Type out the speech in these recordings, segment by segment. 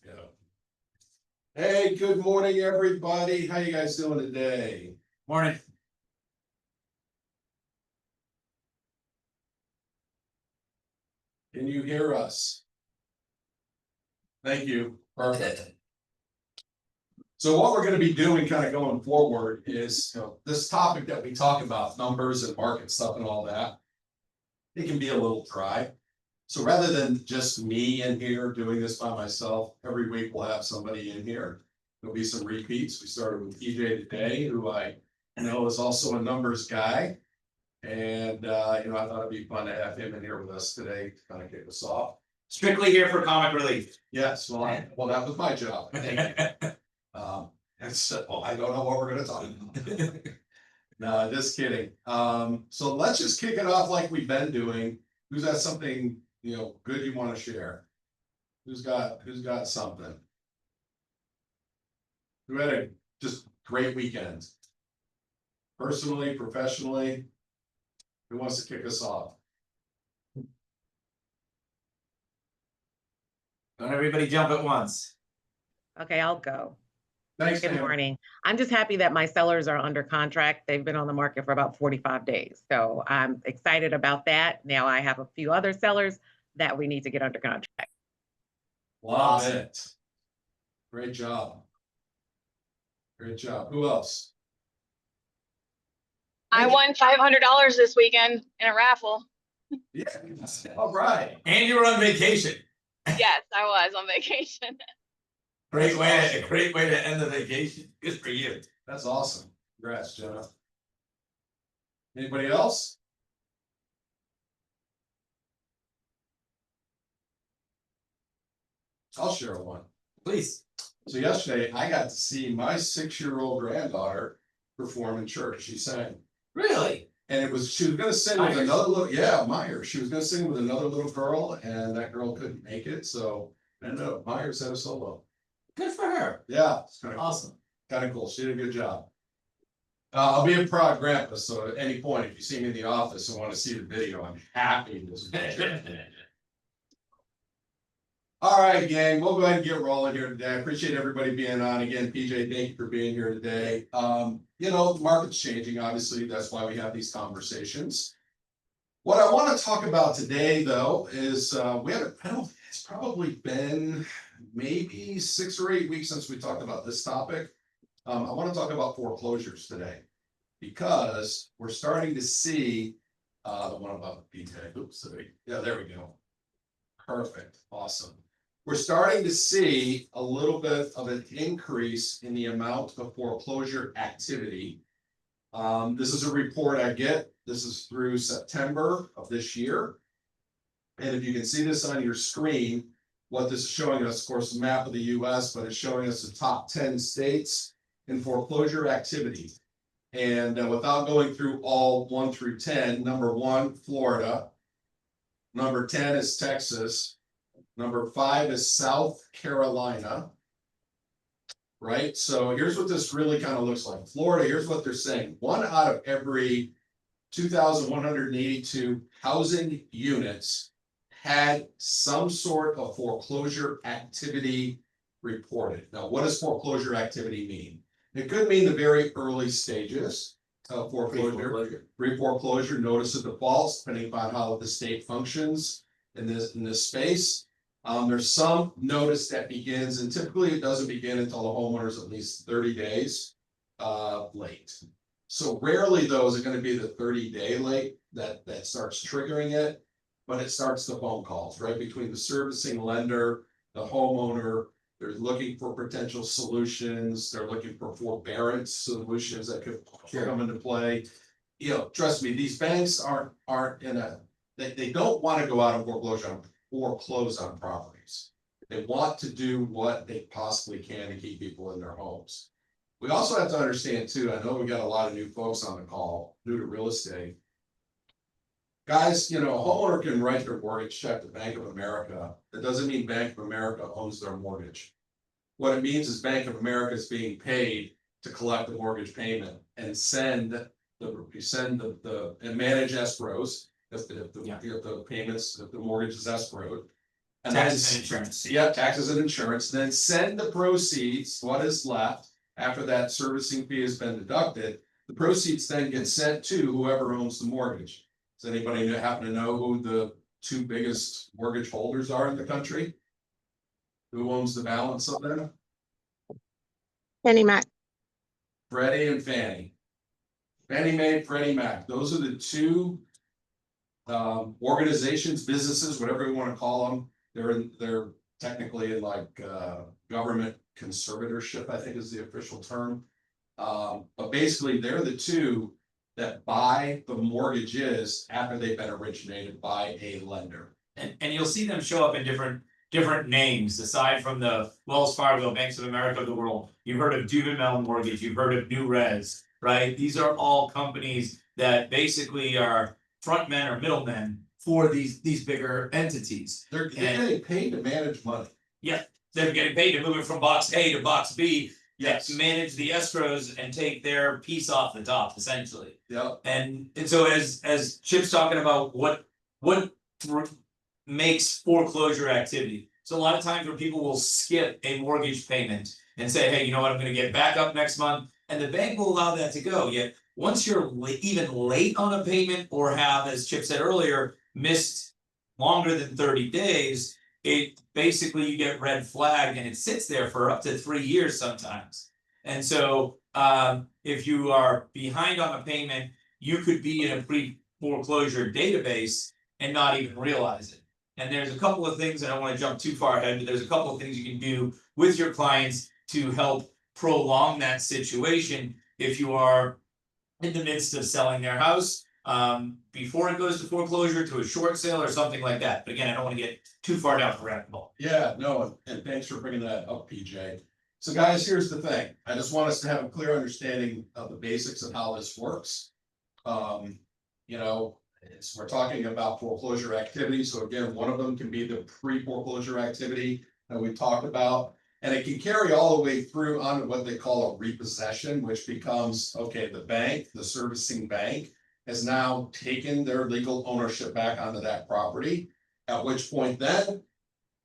Yeah. Hey, good morning, everybody. How you guys doing today? Morning. Can you hear us? Thank you. Perfect. So what we're going to be doing kind of going forward is, this topic that we talk about, numbers and market stuff and all that, it can be a little dry. So rather than just me in here doing this by myself, every week we'll have somebody in here. There'll be some repeats. We started with PJ today, who I know is also a numbers guy. And, I thought it'd be fun to have him in here with us today to kind of kick us off. Strictly here for comic relief. Yes, well, that was my job. I don't know what we're gonna talk about. No, just kidding. So let's just kick it off like we've been doing. Who's got something, good you want to share? Who's got something? Who had a just great weekend? Personally, professionally? Who wants to kick us off? Don't everybody jump at once. Okay, I'll go. Thanks, Good Pam. morning. I'm just happy that my sellers are under contract. They've been on the market for about 45 days. So I'm excited about that. Now I have a few other sellers that we need to get under contract. Love it. Great job. Great job. Who else? I won $500 this weekend in a raffle. Yeah. All right. And you were on vacation. Yes, I was on vacation. Great way That's to end the vacation. Good for you. That's awesome. Congrats, Jenna. Anybody else? I'll share one. Please. So yesterday, I got to see my 6-year-old granddaughter perform in church. She sang. Really? And she was gonna sing with Myers? another little, Myers. She was gonna sing with another little girl, and that girl couldn't make it, so ended up Myers had a solo. Good for her. Yeah, it's kind of Awesome. cool. She did a good job. I'll be a proud grandpa, so at any point, if you see me in the office and want to see the video, I'm happy to. All right, gang, we'll go ahead and get rolling here today. I appreciate everybody being on. Again, PJ, thank you for being here today. The market's changing, obviously. That's why we have these conversations. What I want to talk about today, though, is it's probably been maybe 6 or 8 weeks since we talked about this topic. I want to talk about foreclosures today because we're starting to see the one about PJ. Oops, sorry. Yeah, there we go. Perfect. Awesome. We're starting to see a little bit of an increase in the amount of foreclosure activity. This is a report I get. This is through September of this year. And if you can see this on your screen, what this is showing us, of course, a map of the US, but it's showing us the top 10 states in foreclosure activity. And without going through all 1 through 10, number 1, Florida. Number 10 is Texas. Number 5 is South Carolina. Right, so here's what this really kind of looks like. Florida, here's what they're saying. 1 out of every 2,182 housing units had some sort of foreclosure activity reported. Now, what does foreclosure activity mean? It could mean the very early stages of foreclosure, pre-foreclosure, notice of defaults, depending upon how the state functions in this space. There's some notice that begins, and typically it doesn't begin until the homeowner's at least 30 days late. So rarely, though, is it going to be the 30-day late that starts triggering it, but it starts the phone calls, right? Between the servicing lender, the homeowner, they're looking for potential solutions, they're looking for forbearance solutions that could come into play. Trust me, these banks aren't they don't want to go out and foreclose on properties. They want to do what they possibly can to keep people in their homes. We also have to understand too, I know we got a lot of new folks on the call, new to real estate. Guys, a homeowner can write their mortgage check to Bank of America. That doesn't mean Bank of America owns their mortgage. What it means is Bank of America is being paid to collect the mortgage payment and and manage escrows if the payments, if the mortgage is escrowed, And then, Taxes and insurance. yeah, taxes and insurance, then send the proceeds, what is left, after that servicing fee has been deducted. The proceeds then get sent to whoever owns the mortgage. Does anybody happen to know who the two biggest mortgage holders are in the country? Who owns the balance of them? Penny Mac. Freddie and Fannie. Fannie Mae, Freddie Mac, those are the two. Organizations, businesses, whatever you wanna call them, they're technically in like, government conservatorship, I think is the official term. But basically, they're the two that buy the mortgages after they've been originated by a lender. And you'll see them show up in different names, aside from the Wells Fargo, Banks of America of the world. You've heard of Juvenile Mortgage, you've heard of New Res, right? These are all companies that basically are front men or middlemen for these bigger entities. They're getting paid to manage money. They're getting paid to move it from box A to box B, Yes, manage the escrows and take their piece off the top, essentially. yep, And so as Chip's talking about what makes foreclosure activity. So a lot of times where people will skip a mortgage payment and say, hey, you know what, I'm gonna get back up next month, and the bank will allow that to go. Yet, once you're even late on a payment or have, as Chip said earlier, missed longer than 30 days, it basically you get red flagged and it sits there for up to 3 years sometimes. And so if you are behind on a payment, you could be in a pre-foreclosure database and not even realize it. And there's a couple of things, I don't want to jump too far ahead, but there's a couple of things you can do with your clients to help prolong that situation if you are in the midst of selling their house. Before it goes to foreclosure, to a short sale or something like that. But again, I don't want to get too far down the rabbit hole. yeah, no, and thanks for bringing that up, PJ. So guys, here's the thing, I just want us to have a clear understanding of the basics of how this works. You know, we're talking about foreclosure activity, so again, one of them can be the pre-foreclosure activity that we talked about. And it can carry all the way through on what they call a repossession, which becomes, okay, the bank, the servicing bank, has now taken their legal ownership back onto that property. At which point then,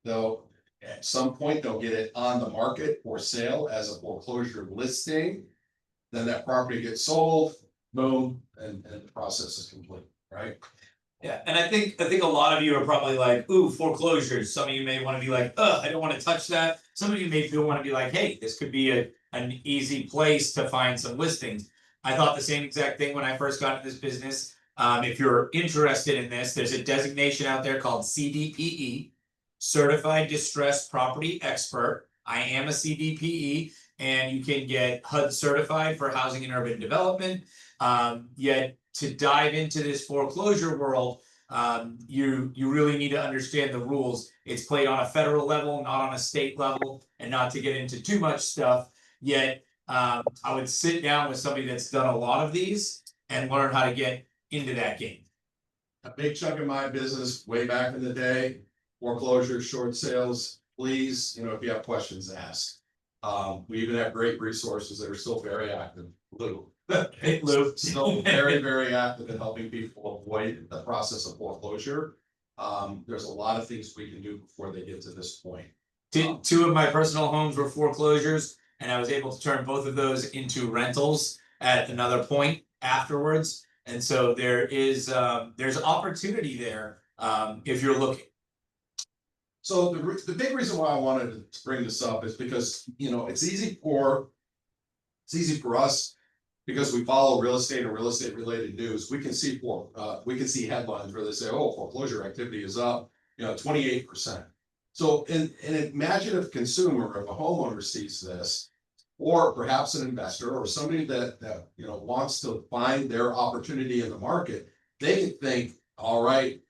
they'll, at some point, they'll get it on the market for sale as a foreclosure listing. Then that property gets sold, boom, and the process is complete, right? Yeah, and I think a lot of you are probably like, ooh, foreclosures. Some of you may want to be like, I don't want to touch that. Some of you may feel want to be like, hey, this could be an easy place to find some listings. I thought the same exact thing when I first got into this business. If you're interested in this, there's a designation out there called CDPE, Certified Distressed Property Expert. I am a CDPE, and you can get HUD certified for housing and urban development. Yet to dive into this foreclosure world, you really need to understand the rules. It's played on a federal level, not on a state level, and not to get into too much stuff. Yet I would sit down with somebody that's done a lot of these and learn how to get into that game. A big chunk of my business way back in the day, foreclosure, short sales, please, you know, if you have questions, ask. We even have great resources that are still very active. Lou. Hey, Lou. Still very, very active in helping people avoid the process of foreclosure. There's a lot of things we can do before they get to this point. Two of my personal homes were foreclosures, and I was able to turn both of those into rentals at another point afterwards. And so there's opportunity there if you're looking. So the big reason why I wanted to bring this up is because, you know, it's easy for us because we follow real estate and real estate related news. We can see headlines where they say, oh, foreclosure activity is up, you know, 28%. So and imagine if a consumer, if a homeowner sees this, or perhaps an investor or somebody that you know wants to find their opportunity in the market, they can think, all right,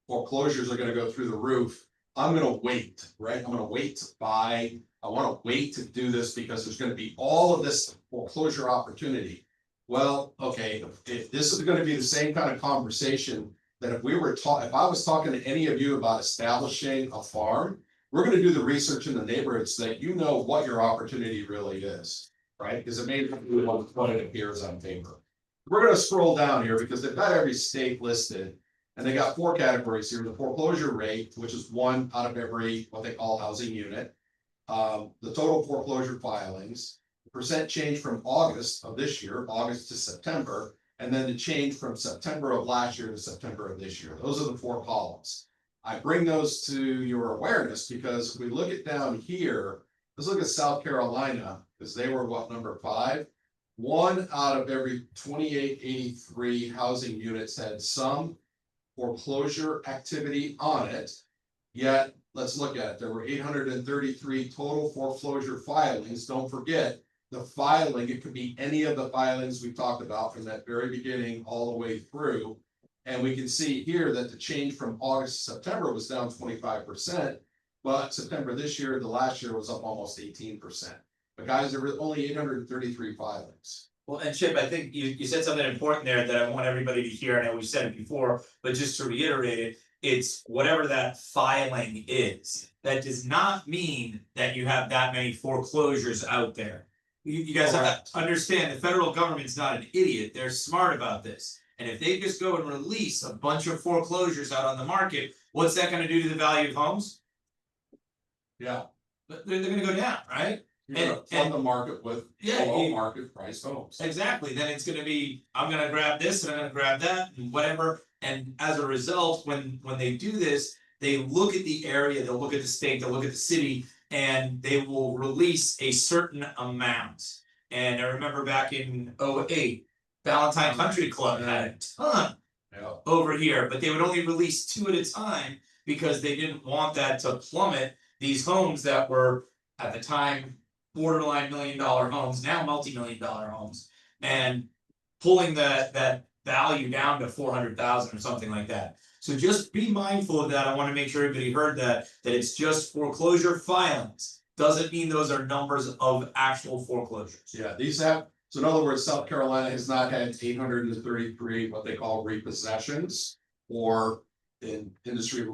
foreclosures are going to go through the roof. I'm going to wait, right? I'm going to wait to buy. I want to wait to do this because there's going to be all of this foreclosure opportunity. Well, okay, if this is going to be the same kind of conversation that if I was talking to any of you about establishing a farm, we're going to do the research in the neighborhood so that you know what your opportunity really is, right? Because it may not be what it appears on paper. We're going to scroll down here because they've got every state listed. And they got four categories here, the foreclosure rate, which is one out of every, what they call housing unit. The total foreclosure filings, percent change from August of this year, August to September. And then the change from September of last year to September of this year. Those are the four columns. I bring those to your awareness because if we look at down here, let's look at South Carolina, because they were what, number 5? One out of every 2883 housing units had some foreclosure activity on it. Yet, let's look at it. There were 833 total foreclosure filings. Don't forget, the filing, it could be any of the filings we talked about from that very beginning all the way through. And we can see here that the change from August to September was down 25%, but September this year, the last year was up almost 18%. But guys, there were only 833 filings. Well, and Chip, I think you said something important there that I want everybody to hear, and I know we've said it before, but just to reiterate it, it's whatever that filing is. That does not mean that you have that many foreclosures out there. You guys have to understand, the federal government's not an idiot, they're smart about this. And if they just go and release a bunch of foreclosures out on the market, what's that gonna do to the value of homes? Yeah. They're gonna go down, right? You're gonna fund the market with Yeah, below market price homes. Exactly, then it's gonna be, I'm gonna grab this and I'm gonna grab that and whatever. And as a result, when they do this, they look at the area, they'll look at the state, they'll look at the city. And they will release a certain amount. And I remember back in 2008, Valentine Country Club had a ton Yeah. over here, but they would only release 2 at a time. Because they didn't want that to plummet these homes that were at the time borderline $1 million homes, now multi-million-dollar homes. And pulling that value down to 400,000 or something like that. So just be mindful of that. I want to make sure everybody heard that it's just foreclosure filings. Doesn't mean those are numbers of actual foreclosures. Yeah, these have, so in other words, South Carolina has not had 833, what they call repossessions. Or in industry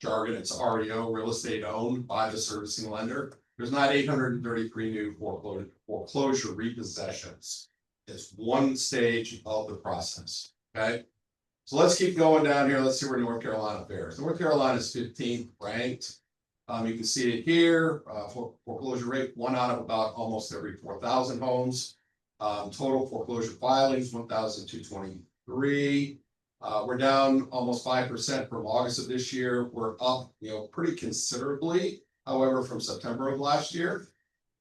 jargon, it's REO, real estate owned by the servicing lender. There's not 833 new foreclosure repossessions. It's one stage of the process, okay? So let's keep going down here. Let's see where North Carolina fares. North Carolina is 15th ranked. You can see it here, foreclosure rate, 1 out of about almost every 4,000 homes. Total foreclosure filings, 1,223. We're down almost 5% from August of this year. We're up, pretty considerably, however, from September of last year.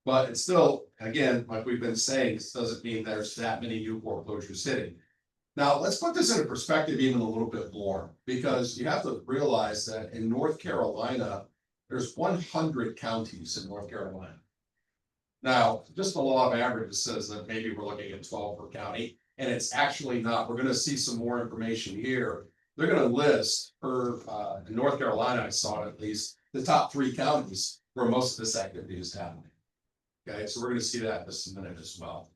But it's still, again, like we've been saying, this doesn't mean there's that many new foreclosures hitting. Now, let's put this into perspective even a little bit more, because you have to realize that in North Carolina, there's 100 counties in North Carolina. Now, just the law of averages says that maybe we're looking at 12 per county, and it's actually not. We're going to see some more information here. They're going to list in North Carolina, I saw it at least, the top 3 counties where most of this activity is happening. Okay, so we're going to see that in just a minute as well.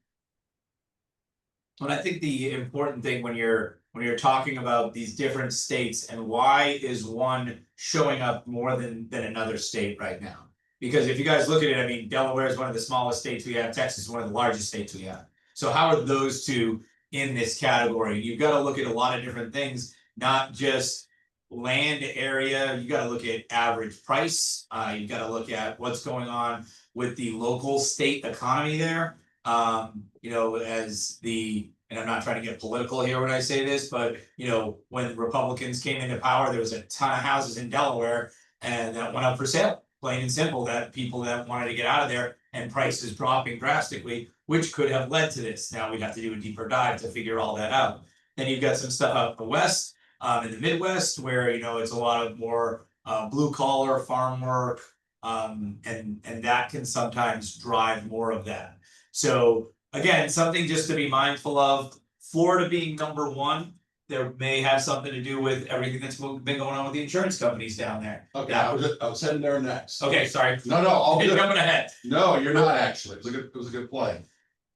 But I think the important thing when you're talking about these different states and why is one showing up more than another state right now? Because if you guys look at it, I mean, Delaware is one of the smallest states we have, Texas is one of the largest states we have. So how are those two in this category? You've got to look at a lot of different things, not just land area. You got to look at average price. You got to look at what's going on with the local state economy there. And I'm not trying to get political here when I say this, but when Republicans came into power, there was a ton of houses in Delaware and that went up for sale, plain and simple, that people that wanted to get out of there and prices dropping drastically, which could have led to this. Now we'd have to do a deeper dive to figure all that out. Then you've got some stuff out in the West, in the Midwest, where it's a lot of more blue collar farm work, and that can sometimes drive more of that. So again, something just to be mindful of. Florida being number 1, there may have something to do with everything that's been going on with the insurance companies down there. Okay, I was heading there next. Okay, sorry. No, all You're good. jumping ahead. No, you're not actually. It was a good play.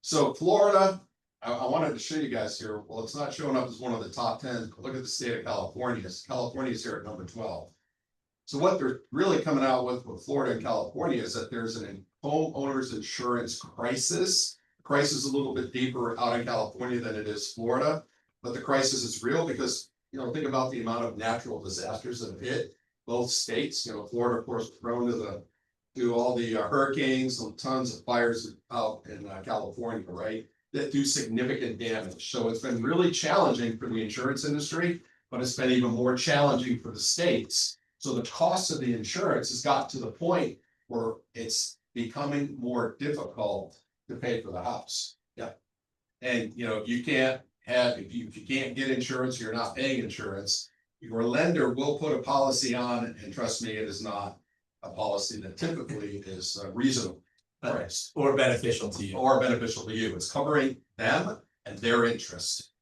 So Florida, I wanted to show you guys here. Well, it's not showing up as one of the top 10. Look at the state of California. California is here at number 12. So what they're really coming out with Florida and California is that there's an homeowners insurance crisis. The crisis is a little bit deeper out in California than it is Florida, but the crisis is real because think about the amount of natural disasters that have hit both states, Florida, of course, prone to all the hurricanes and tons of fires out in California, right? That do significant damage. So it's been really challenging for the insurance industry, but it's been even more challenging for the states. So the cost of the insurance has got to the point where it's becoming more difficult to pay for the house. Yeah. And you can't have, if you can't get insurance, you're not paying insurance. Your lender will put a policy on, and trust me, it is not a policy that typically is reasonable priced Or beneficial to you. or beneficial to you. It's covering them and their interest.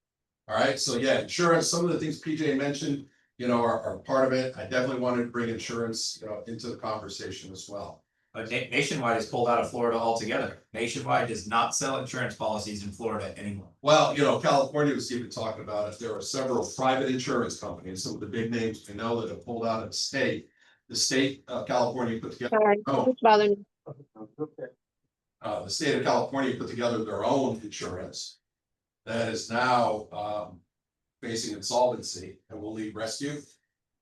All right, so yeah, insurance, some of the things PJ mentioned, are part of it. I definitely wanted to bring insurance, into the conversation as well. But Nationwide has pulled out of Florida altogether. Nationwide does not sell insurance policies in Florida anymore. Well, California was even talking about it. There are several private insurance companies, some of the big names we know that have pulled out of the state. The state of California put together. Sorry, Oh. it's bothering me. The state of California put together their own insurance. That is now facing insolvency and will need rescue.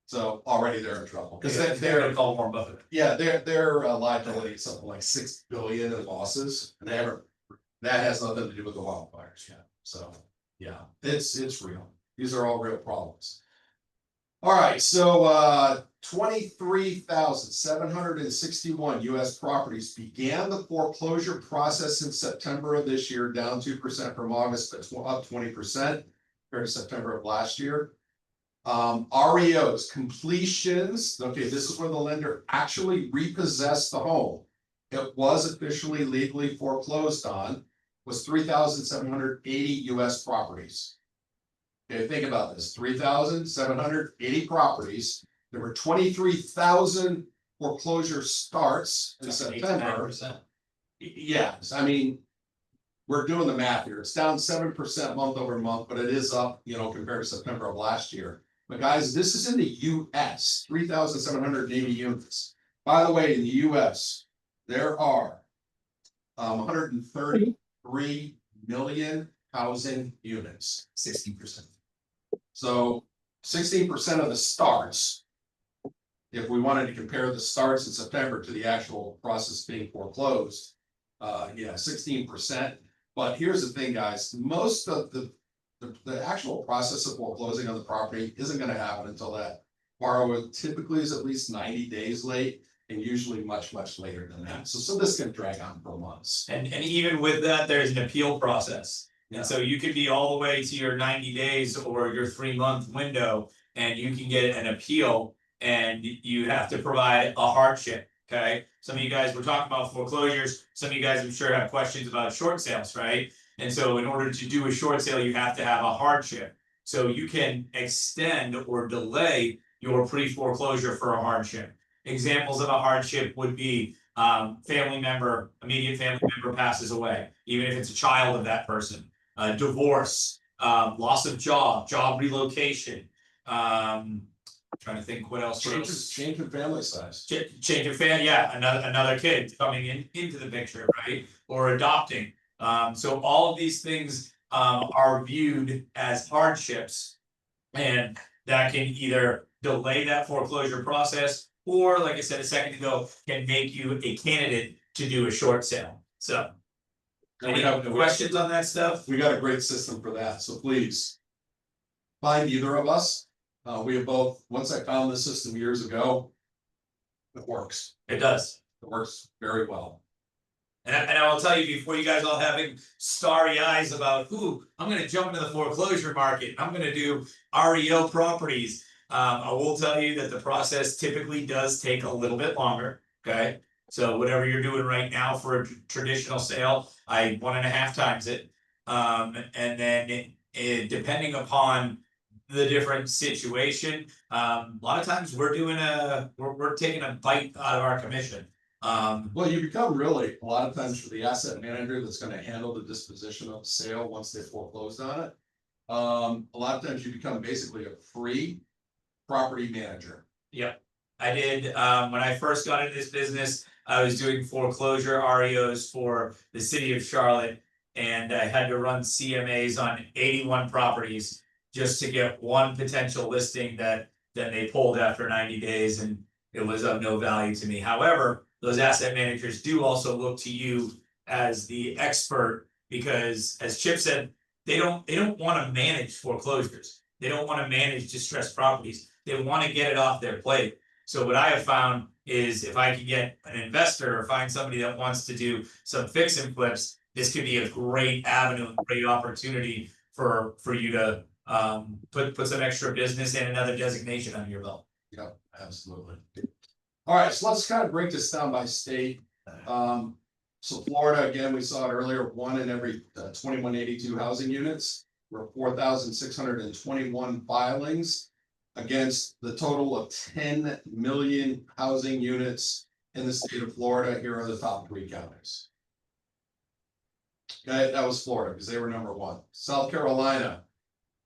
So already they're in trouble because They're gonna call Warren Buffett. their liability is something like 6 billion in losses, and that has nothing to do with the wildfires yet. So, yeah, it's real. These are all real problems. All right, so 23,761 US properties began the foreclosure process in September of this year, down 2% from August, but up 20% compared to September of last year. REOs, completions, okay, this is where the lender actually repossessed the home. It was officially legally foreclosed on, was 3,780 US properties. Okay, think about this, 3,780 properties. There were 23,000 foreclosure starts in September. Yes, I mean, we're doing the math here. It's down 7% month over month, but it is up, compared to September of last year. But guys, this is in the US, 3,780 units. By the way, in the US, there are 133 million housing units. 60%. So 16% of the starts. If we wanted to compare the starts in September to the actual process being foreclosed, 16%. But here's the thing, guys, most of the actual process of foreclosing on the property isn't gonna happen until that borrower typically is at least 90 days late, and usually much, much later than that. So this can drag on for months. And even with that, there's an appeal process. Yeah. And so you could be all the way to your 90 days or your 3-month window, and you can get an appeal and you have to provide a hardship. Okay, some of you guys were talking about foreclosures. Some of you guys, I'm sure, have questions about short sales, right? And so in order to do a short sale, you have to have a hardship. So you can extend or delay your pre-foreclosure for a hardship. Examples of a hardship would be immediate family member passes away, even if it's a child of that person, divorce, loss of job relocation, trying to think what else. Change in family size. Change of family, yeah, another kid coming into the picture, right? Or adopting. So all of these things are viewed as hardships. And that can either delay that foreclosure process, or like I said a second ago, can make you a candidate to do a short sale. So And any questions on that stuff? We got a great system for that, so please. Find either of us. We have both, once I found this system years ago. It works. It does. It works very well. And I will tell you, before you guys all having starry eyes about, ooh, I'm gonna jump into the foreclosure market, I'm gonna do REO properties. I will tell you that the process typically does take a little bit longer, okay? So whatever you're doing right now for a traditional sale, I 1.5 times it. And then depending upon the different situation, a lot of times we're taking a bite out of our commission. Well, you become really, a lot of times for the asset manager that's gonna handle the disposition of the sale once they foreclosed on it. A lot of times you become basically a free property manager. Yep, I did, when I first got into this business, I was doing foreclosure REOs for the city of Charlotte. And I had to run CMAs on 81 properties. just to get one potential listing that then they pulled after 90 days and it was of no value to me. However, those asset managers do also look to you as the expert because, as Chip said, they don't want to manage foreclosures. They don't want to manage distressed properties. They want to get it off their plate. So what I have found is if I can get an investor or find somebody that wants to do some fix and flips, this could be a great avenue, a great opportunity for you to put some extra business and another designation under your belt. Yep, absolutely. All right, so let's kind of break this down by state. So Florida, again, we saw it earlier, 1 in every 2182 housing units. Were 4,621 filings against the total of 10 million housing units in the state of Florida. Here are the top 3 counties. Okay, that was Florida because they were number 1. South Carolina,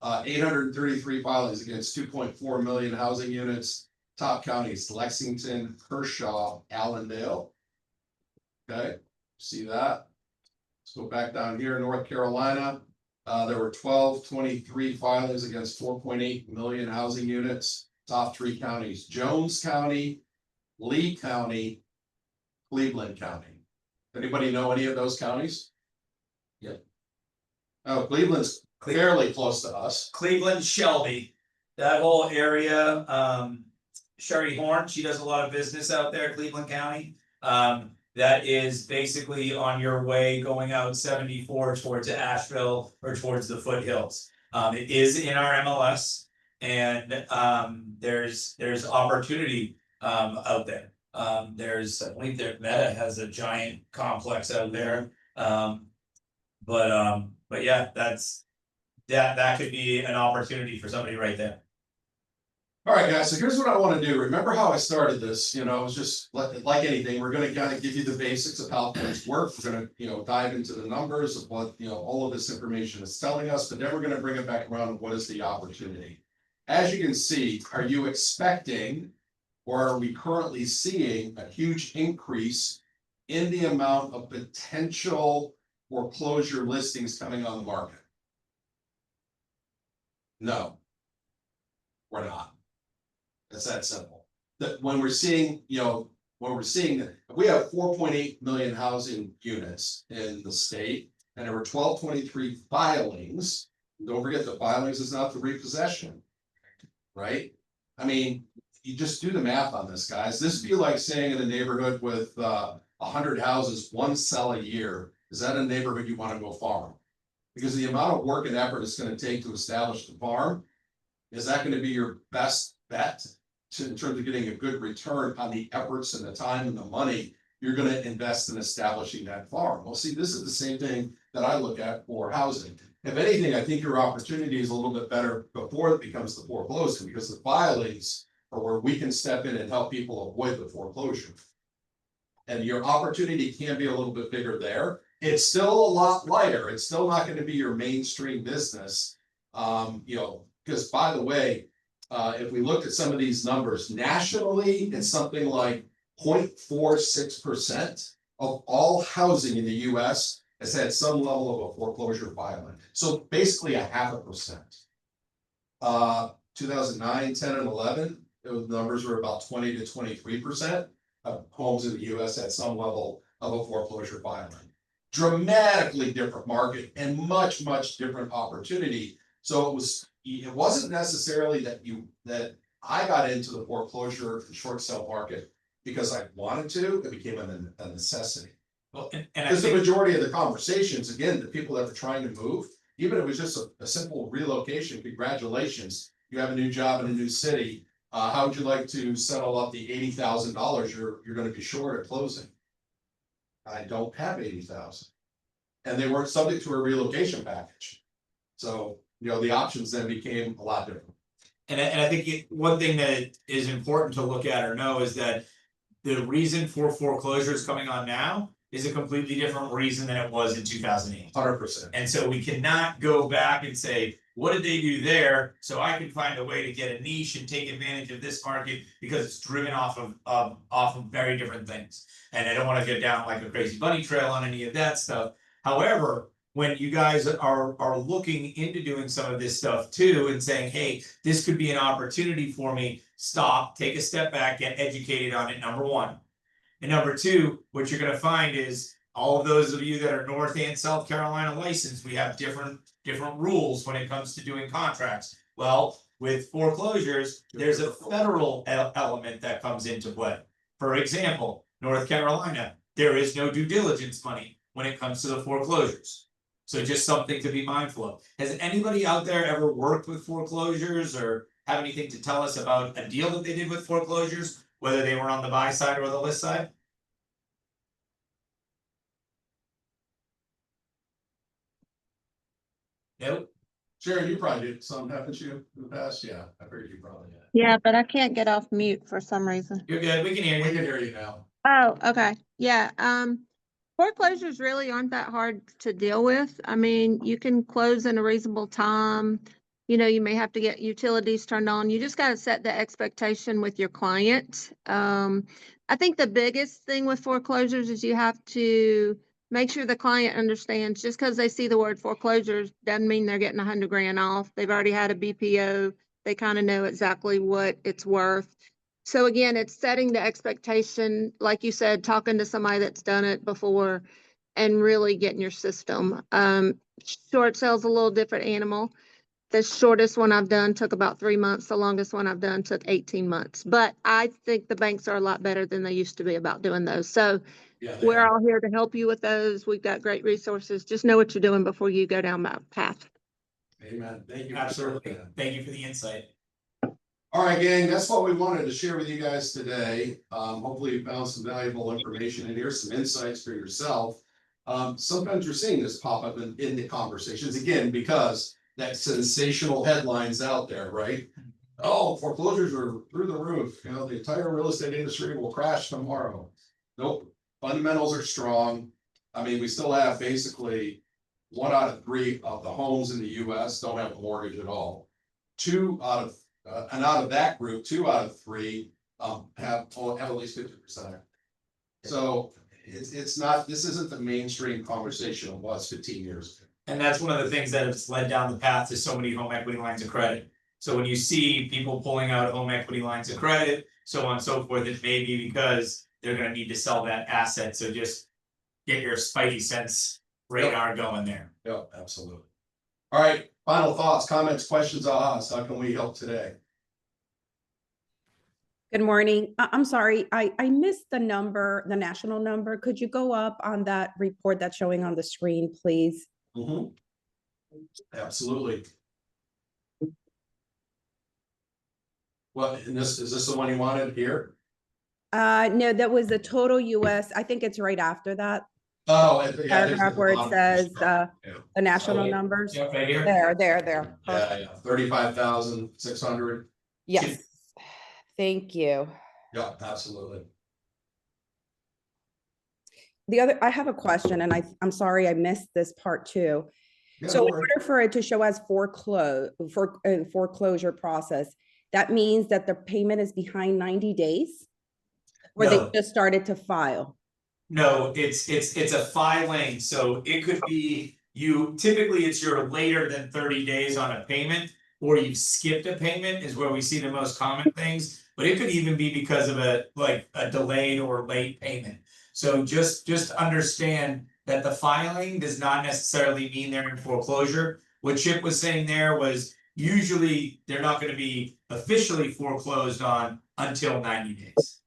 833 filings against 2.4 million housing units. Top counties: Lexington, Kershaw, Allendale. Okay, see that? Let's go back down here, North Carolina. There were 1223 filings against 4.8 million housing units. Top 3 counties: Jones County, Lee County, Cleveland County. Anybody know any of those counties? Yep. Oh, Cleveland's fairly close to us. Cleveland, Shelby, that whole area, Sherry Horn, she does a lot of business out there, Cleveland County. That is basically on your way going out 74 towards Asheville or towards the foothills. It is in our MLS and there's opportunity out there. I believe their Meta has a giant complex out there. But yeah, that could be an opportunity for somebody right there. All right, guys, so here's what I want to do. Remember how I started this, it was just like anything, we're gonna kind of give you the basics of how things work. We're gonna, dive into the numbers of what, all of this information is telling us, but then we're gonna bring it back around to what is the opportunity. As you can see, are you expecting, or are we currently seeing a huge increase in the amount of potential foreclosure listings coming on the market? No, we're not. It's that simple. That when we're seeing, that if we have 4.8 million housing units in the state, and there were 1223 filings, don't forget the filings is not the repossession. Right? I mean, you just do the math on this, guys. This would be like saying in a neighborhood with 100 houses, 1 sell a year. Is that a neighborhood you want to go farm? Because the amount of work and effort it's going to take to establish the farm, is that going to be your best bet in terms of getting a good return on the efforts and the time and the money you're going to invest in establishing that farm? Well, see, this is the same thing that I look at for housing. If anything, I think your opportunity is a little bit better before it becomes the foreclosing, because the filings are where we can step in and help people avoid the foreclosure. And your opportunity can be a little bit bigger there. It's still a lot lighter. It's still not going to be your mainstream business. Because by the way, if we looked at some of these numbers nationally, it's something like 0.46% of all housing in the US has had some level of a foreclosure filing. So basically 0.5%. 2009, 10, and 11, those numbers were about 20 to 23% of homes in the US had some level of a foreclosure filing. Dramatically different market and much, much different opportunity. So it wasn't necessarily that I got into the foreclosure short sale market because I wanted to. It became a necessity. Well, and Because the majority of the conversations, again, the people that were trying to move, even if it was just a simple relocation, congratulations, you have a new job in a new city. How would you like to settle up the $80,000 you're going to be short at closing? I don't have 80,000, and they weren't subject to a relocation package. So the options then became a lot different. And I think one thing that is important to look at or know is that the reason for foreclosures coming on now is a completely different reason than it was in 2008. 100%. And so we cannot go back and say, what did they do there? So I can find a way to get a niche and take advantage of this market because it's driven off of very different things. And I don't want to go down like a crazy bunny trail on any of that stuff. However, when you guys are looking into doing some of this stuff too and saying, hey, this could be an opportunity for me, stop, take a step back, get educated on it, number one. And number two, what you're gonna find is all of those of you that are North and South Carolina licensed, we have different rules when it comes to doing contracts. Well, with foreclosures, there's a federal element that comes into play. For example, North Carolina, there is no due diligence money when it comes to the foreclosures. So just something to be mindful of. Has anybody out there ever worked with foreclosures or have anything to tell us about a deal that they did with foreclosures, whether they were on the buy side or the list side? Nope. Sharon, you probably did some, haven't you, in the past? Yeah, I figured you probably had. Yeah, but I can't get off mute for some reason. You're good. We can hear We you. can hear you now. Oh, okay. Yeah, foreclosures really aren't that hard to deal with. I mean, you can close in a reasonable time. You know, you may have to get utilities turned on. You just gotta set the expectation with your client. I think the biggest thing with foreclosures is you have to make sure the client understands, just because they see the word foreclosures doesn't mean they're getting 100 grand off. They've already had a BPO. They kind of know exactly what it's worth. So again, it's setting the expectation, like you said, talking to somebody that's done it before and really getting your system. Short sale's a little different animal. The shortest one I've done took about 3 months. The longest one I've done took 18 months. But I think the banks are a lot better than they used to be about doing those. So Yeah, we're all here to help you with those. We've got great resources. Just know what you're doing before you go down that path. Amen. Thank you. Absolutely. Thank you for the insight. All right, gang, that's what we wanted to share with you guys today. Hopefully you found some valuable information and here's some insights for yourself. Sometimes you're seeing this pop up in the conversations again, because that sensational headlines out there, right? Oh, foreclosures are through the roof, you know, the entire real estate industry will crash tomorrow. Nope, fundamentals are strong. I mean, we still have basically 1 out of 3 of the homes in the US don't have a mortgage at all. And out of that group, 2 out of 3 have at least 50%. So it's not, this isn't the mainstream conversation it was 15 years ago. And that's one of the things that has led down the path to so many home equity lines of credit. So when you see people pulling out home equity lines of credit, so on and so forth, it may be because they're gonna need to sell that asset. So just get your spidey sense radar going there. Yep, absolutely. All right, final thoughts, comments, questions on us. How can we help today? Good morning. I'm sorry, I missed the number, the national number. Could you go up on that report that's showing on the screen, please? Absolutely. What, and is this the one you wanted here? No, that was the total US. I think it's right after that Oh, yeah, there's paragraph the where it bottom. says, Yeah. the national Oh, numbers. Yep, right here. There. Yeah, 35,600. Yes. Thank you. Yeah, absolutely. I have a question, and I'm sorry I missed this part too. Yeah, So no in worries. order for it to show as foreclosure process, that means that the payment is behind 90 days? Or No. they just started to file? No, it's a filing, so it could be, typically it's you're later than 30 days on a payment. Or you've skipped a payment is where we see the most common things, but it could even be because of a delayed or late payment. So just understand that the filing does not necessarily mean they're in foreclosure. What Chip was saying there was usually they're not gonna be officially foreclosed on until 90 days.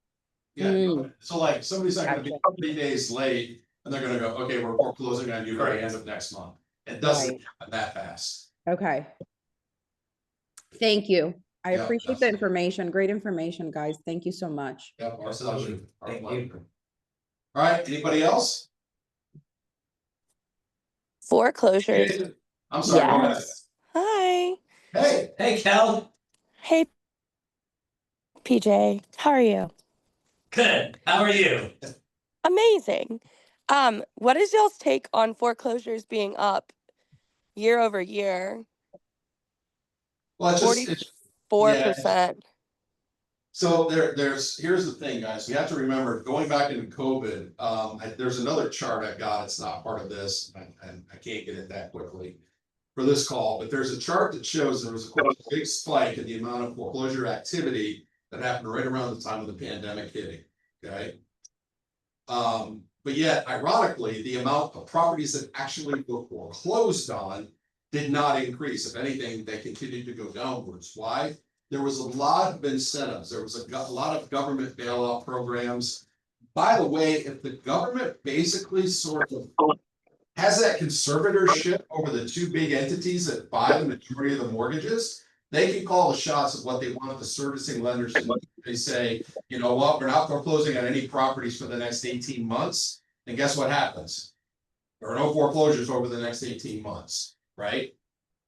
Yeah, so like somebody's not gonna be Gotcha. 3 days late and they're gonna go, okay, we're foreclosing on you by the end of next month. It doesn't Right. happen that fast. Okay. Thank you. I Yeah, appreciate the absolutely. information. Great information, guys. Thank you so much. Yep, our Absolutely. pleasure. Our Thank you. pleasure. All right, anybody else? Foreclosures. I'm sorry, go ahead. Yes. Hi. Hey, Hey, Kel. Hey, PJ. How are you? Good. How are you? Amazing. What is y'all's take on foreclosures being up year over year? well, it's just, it's, 44%. So here's the thing, guys, we have to remember, going back into COVID, there's another chart I got, it's not part of this, and I can't get it that quickly. For this call, but there's a chart that shows there was of course a big spike in the amount of foreclosure activity that happened right around the time of the pandemic hitting, okay? But yet ironically, the amount of properties that actually were foreclosed on did not increase. If anything, they continued to go downwards. Why? There was a lot of incentives. There was a lot of government bailout programs. By the way, if the government basically sort of has that conservatorship over the two big entities that buy the majority of the mortgages, they can call the shots of what they want the servicing lenders to do. They say, you know what, we're not foreclosing on any properties for the next 18 months. And guess what happens? There are no foreclosures over the next 18 months, right?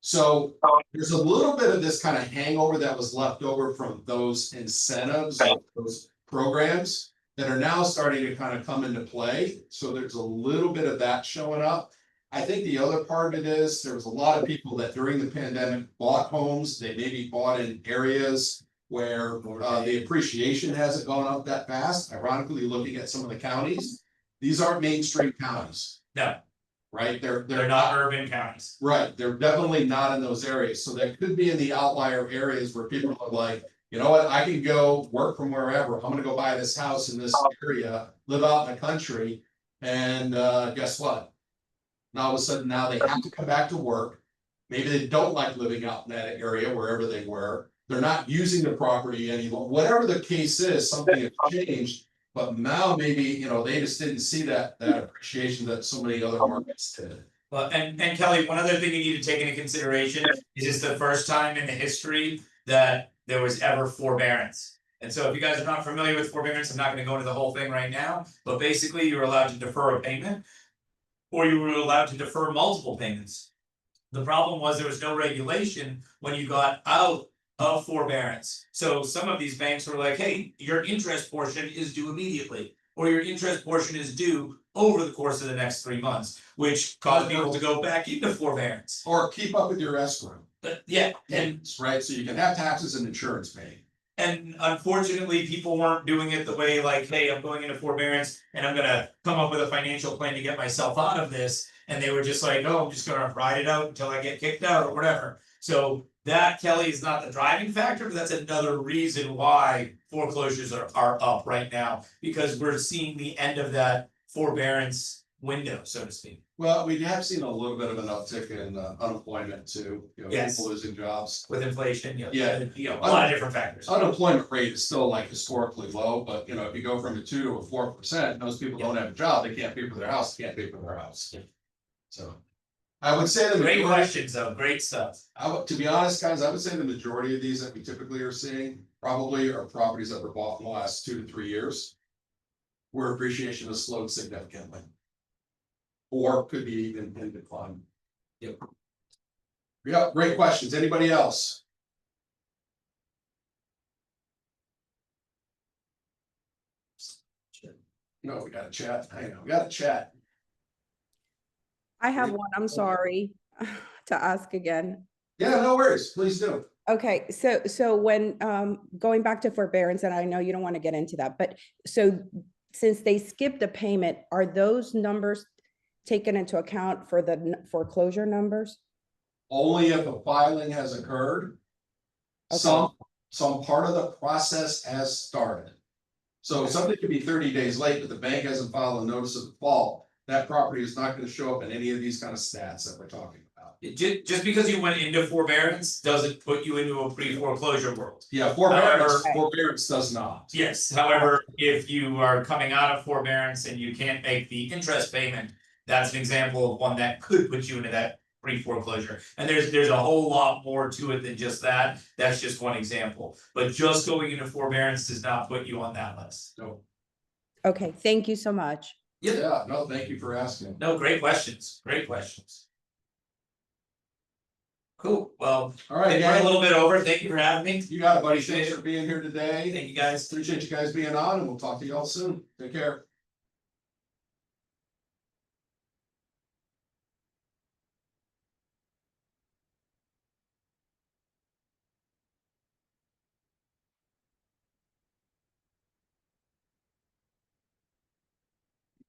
So there's a little bit of this kind of hangover that was left over from those incentives, those programs that are now starting to kind of come into play. So there's a little bit of that showing up. I think the other part of it is there was a lot of people that during the pandemic bought homes. They maybe bought in areas where the appreciation hasn't gone up that fast. Ironically, looking at some of the counties, these aren't mainstream counties, No, right? They're they're not urban counties. right. They're definitely not in those areas. So that could be in the outlier areas where people are like, you know what, I can go work from wherever. I'm gonna go buy this house in this area, live out in the country, and guess what? Now all of a sudden now they have to come back to work. Maybe they don't like living out in that area wherever they were. They're not using the property anymore. Whatever the case is, something has changed. But now maybe, you know, they just didn't see that appreciation that so many other markets did. Well, and Kelly, one other thing you need to take into consideration is it's the first time in the history that there was ever forbearance. And so if you guys are not familiar with forbearance, I'm not gonna go into the whole thing right now, but basically you were allowed to defer a payment. Or you were allowed to defer multiple payments. The problem was there was no regulation when you got out of forbearance. So some of these banks were like, hey, your interest portion is due immediately. Or your interest portion is due over the course of the next 3 months, which caused people to go back into forbearance. Or keep up with your escrow. But yeah, and Right, so you can have taxes and insurance paid. And unfortunately, people weren't doing it the way like, hey, I'm going into forbearance and I'm gonna come up with a financial plan to get myself out of this. And they were just like, oh, I'm just gonna ride it out until I get kicked out or whatever. So that, Kelly, is not the driving factor, but that's another reason why foreclosures are up right now. Because we're seeing the end of that forbearance window, so to speak. Well, we have seen a little bit of an uptick in unemployment too, you know, Yes. people losing jobs. With inflation, Yeah. a lot of different factors. Unemployment rate is still like historically low, but you know, if you go from a 2 to a 4%, those people don't have a job, they can't pay for their house, can't pay for their house. So. I would say the Great majority, questions though, great stuff. to be honest, guys, I would say the majority of these that we typically are seeing probably are properties that were bought in the last 2 to 3 years. Where appreciation has slowed significantly. Or could be even in decline. Yep. Yeah, great questions. Anybody else? No, we got to chat. I know, we got to chat. I have one, I'm sorry to ask again. Yeah, no worries. Please do. Okay, so when going back to forbearance, and I know you don't want to get into that, but so since they skipped a payment, are those numbers taken into account for the foreclosure numbers? Only if a filing has occurred. Okay. Some part of the process has started. So something could be 30 days late, but the bank hasn't filed a notice of default. That property is not going to show up in any of these kind of stats that we're talking about. Just because you went into forbearance doesn't put you into a pre-foreclosure world. Yeah, However- forbearance does not. Yes, however, if you are coming out of forbearance and you can't make the interest payment, that's an example of one that could put you into that pre-foreclosure. And there's a whole lot more to it than just that. That's just one example. But just going into forbearance does not put you on that list. No, Okay, thank you so much. yeah, no, thank you for asking. No, great questions, great questions. Cool, well, All right, we're a gang, little bit over. Thank you for having me. you got it, buddy. Thanks for being here today. Thank you guys. Appreciate you guys being on, and we'll talk to y'all soon. Take care.